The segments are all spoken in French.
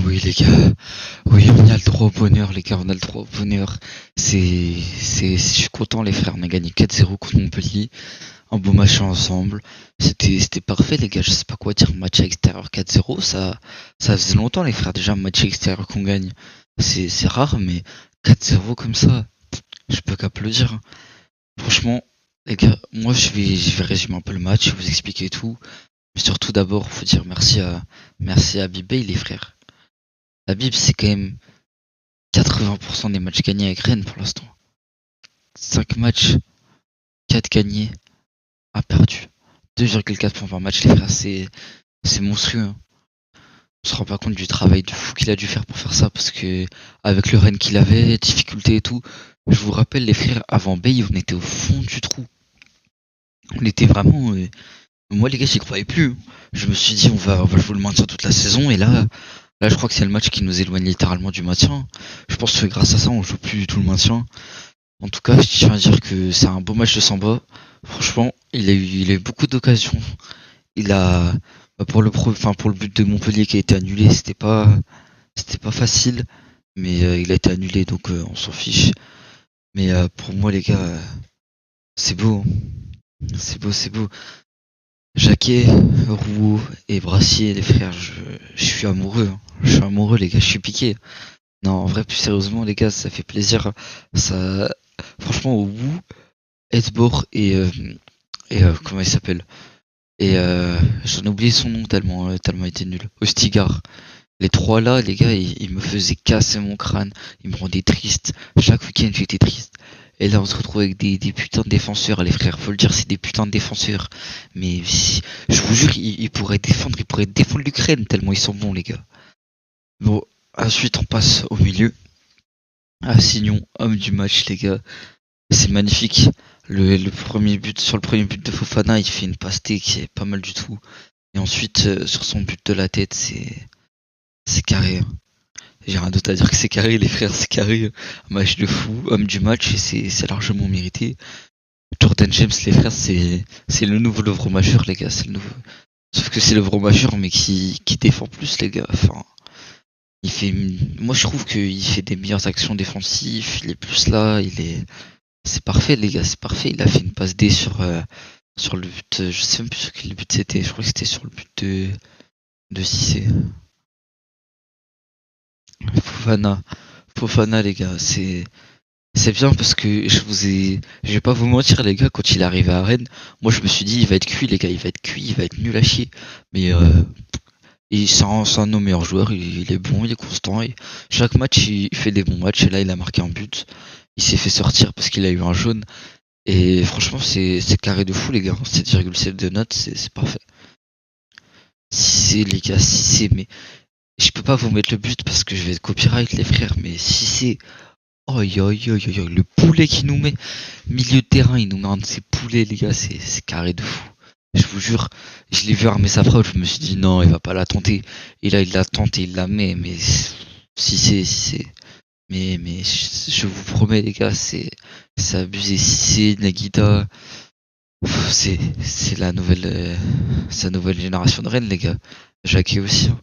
Oui, les gars. Oui, on a le droit au bonheur, les gars. On a le droit au bonheur. Je suis content, les frères. On a gagné 4-0 contre Montpellier. Un beau match ensemble. C'était parfait, les gars. Je sais pas quoi dire. Match à extérieur 4-0, ça faisait longtemps, les frères. Déjà, un match à extérieur qu'on gagne. C'est rare, mais 4-0 comme ça, je peux qu'applaudir. Franchement, les gars, moi, je vais résumer un peu le match, vous expliquer tout. Mais surtout, d'abord, faut dire merci à Bibé, les frères. La Bible, c'est quand même 80% des matchs gagnés avec Rennes pour l'instant. 5 matchs, 4 gagnés, 1 perdu. 2,4 points par match, les frères, c'est monstrueux. Hein. On se rend pas compte du travail de fou qu'il a dû faire pour faire ça, parce que avec le Rennes qu'il avait, difficultés et tout, je vous rappelle, les frères, avant Bay, on était au fond du trou. On était vraiment. Moi, les gars, j'y croyais plus. Hein. Je me suis dit, on va jouer le maintien toute la saison, et là, je crois que c'est le match qui nous éloigne littéralement du maintien. Je pense que grâce à ça, on joue plus du tout le maintien. En tout cas, je tiens à dire que c'est un beau match de Samba. Franchement, il a eu beaucoup d'occasions. Il a, pour le but de Montpellier qui a été annulé, c'était pas facile, mais il a été annulé, donc on s'en fiche. Mais pour moi, les gars, c'est beau, hein. C'est beau. Jacquet, Rouault et Brassier, les frères, je suis amoureux. Hein. Je suis amoureux, les gars, je suis piqué. Non, en vrai, plus sérieusement, les gars, ça fait plaisir. Ça, franchement, au bout, Edbor et comment il s'appelle? Et j'en ai oublié son nom tellement il était nul. Ostigar. Les trois là, les gars, ils me faisaient casser mon crâne. Ils me rendaient triste. Chaque week-end, j'étais triste. Et là, on se retrouve avec des putains de défenseurs, les frères. Faut le dire, c'est des putains de défenseurs. Mais je vous jure, ils pourraient défendre l'Ukraine tellement ils sont bons, les gars. Bon, ensuite, on passe au milieu. Assignon, homme du match, les gars. C'est magnifique. Sur le premier but de Fofana, il fait une passe T qui est pas mal du tout. Et ensuite, sur son but de la tête, c'est carré. Hein. J'ai rien d'autre à dire que c'est carré, les frères, c'est carré. Un match de fou, homme du match, et c'est largement mérité. Jordan James, les frères, c'est le nouveau Lovro Majeur, les gars, c'est le nouveau. Sauf que c'est Lovro Majeur, mais qui défend plus, les gars. Enfin, moi je trouve qu'il fait des meilleures actions défensives, il est plus là, c'est parfait, les gars, c'est parfait. Il a fait une passe D sur le but, je sais même plus sur quel but c'était, je crois que c'était sur le but de Cissé. Fofana, Fofana, les gars, c'est bien parce que je vais pas vous mentir, les gars, quand il est arrivé à Rennes, moi je me suis dit, il va être cuit, les gars, il va être cuit, il va être nul à chier. Mais c'est un de nos meilleurs joueurs, il est bon, il est constant. Et chaque match, il fait des bons matchs. Et là, il a marqué un but. Il s'est fait sortir parce qu'il a eu un jaune. Et franchement, c'est carré de fou, les gars. 7,7 de notes, c'est parfait. Si c'est, les gars, si c'est, mais je peux pas vous mettre le but parce que je vais être copyright, les frères. Mais si c'est, oh, le poulet qu'il nous met, milieu de terrain, il nous met un de ces poulets, les gars, c'est carré de fou. Je vous jure, je l'ai vu armer sa frappe, je me suis dit non, il va pas la tenter. Et là, il la tente et il la met, mais si c'est, mais je vous promets, les gars, c'est abusé. Si c'est Nagida, c'est sa nouvelle génération de Rennes, les gars. Jacquet aussi. Hein.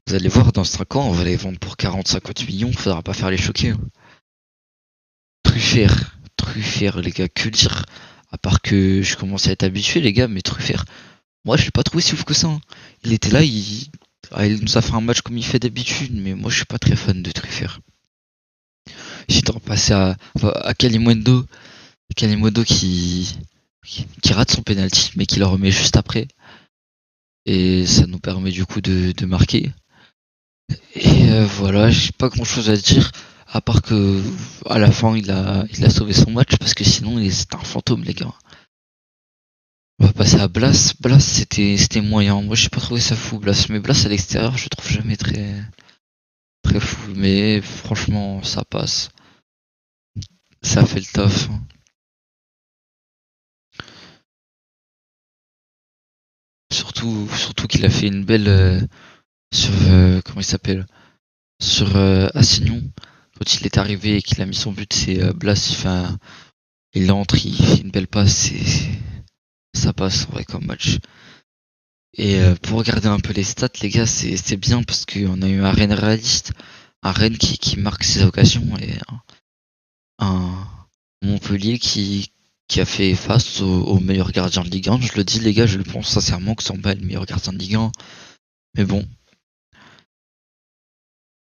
Vous allez voir, dans 5 ans, on va les vendre pour 40-50 millions, faudra pas faire les choquer. Hein. Truffert, les gars, que dire? À part que je commence à être habitué, les gars, mais Truffert, moi, je l'ai pas trouvé si ouf que ça. Hein. Il était là, il nous a fait un match comme il fait d'habitude, mais moi, je suis pas très fan de Truffert. J'étais repassé à Kalimundo, qui rate son penalty, mais qui le remet juste après. Et ça nous permet du coup de marquer. Et voilà, j'ai pas grand chose à dire. À part que à la fin il a sauvé son match parce que sinon c'était un fantôme, les gars. On va passer à Blas. Blas c'était moyen. Moi j'ai pas trouvé ça fou Blas, mais Blas à l'extérieur je trouve jamais très fou. Mais franchement ça passe. Ça fait le taf. Hein. Surtout qu'il a fait une belle sur comment il s'appelle sur Assignon. Quand il est arrivé et qu'il a mis son but, c'est Blas il entre, il fait une belle passe et ça passe en vrai comme match. Et pour regarder un peu les stats, les gars, c'est bien parce qu'on a eu un Rennes réaliste, un Rennes qui marque ses occasions et un Montpellier qui a fait face au meilleur gardien de Ligue 1. Je le dis, les gars, je le pense sincèrement que Samba est le meilleur gardien de Ligue 1. Mais bon,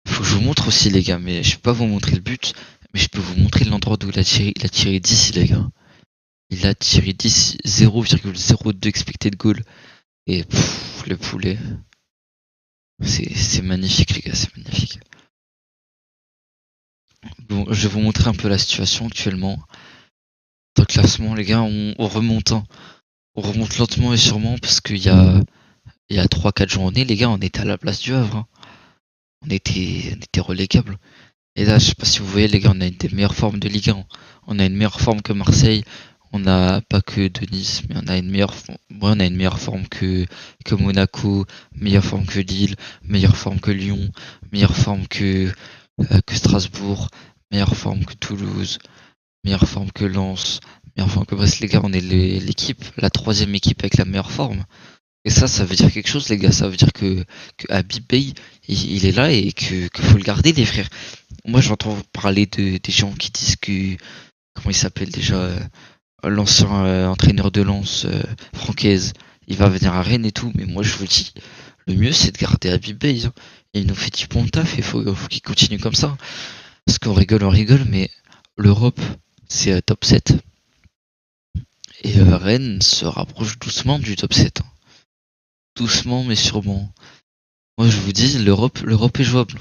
faut que je vous montre aussi, les gars. Mais je peux pas vous montrer le but, mais je peux vous montrer l'endroit d'où il a tiré. Il a tiré 10, les gars. Il a tiré 10, 0,02 expected goal. Et le poulet. C'est magnifique, les gars, c'est magnifique. Bon, je vais vous montrer un peu la situation actuellement. Dans le classement, les gars, on remonte. Hein. On remonte lentement et sûrement parce qu'il y a 3-4 journées, les gars, on était à la place du Havre. Hein. On était relégable. Et là, je sais pas si vous voyez, les gars, on a une des meilleures formes de Ligue 1. On a une meilleure forme que Marseille. On n'a pas que de Nice, mais on a une meilleure forme que Monaco, meilleure forme que Lille, meilleure forme que Lyon, meilleure forme que Strasbourg, meilleure forme que Toulouse, meilleure forme que Lens, meilleure forme que Brest. Les gars, on est l'équipe, la troisième équipe avec la meilleure forme. Et ça veut dire quelque chose, les gars. Ça veut dire que Habib Bey, il est là et que faut le garder, les frères. Moi, j'entends parler des gens qui disent que, comment il s'appelle déjà, l'ancien entraîneur de Lens, Francaise, il va venir à Rennes et tout. Mais moi, je vous dis, le mieux, c'est de garder Habib Bey. Hein. Et il nous fait du bon taf et faut qu'il continue comme ça. Parce qu'on rigole, mais l'Europe, c'est top 7. Et Rennes se rapproche doucement du top 7. Hein. Doucement, mais sûrement. Moi, je vous dis, l'Europe est jouable.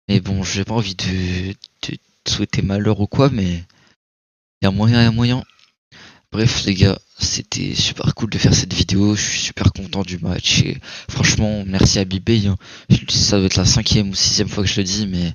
Mais bon, j'ai pas envie de souhaiter malheur ou quoi, mais il y a moyen, il y a moyen. Bref, les gars, c'était super cool de faire cette vidéo. Je suis super content du match. Et franchement, merci à Bibé. Hein. Ça doit être la 5e ou 6e fois que je le dis, mais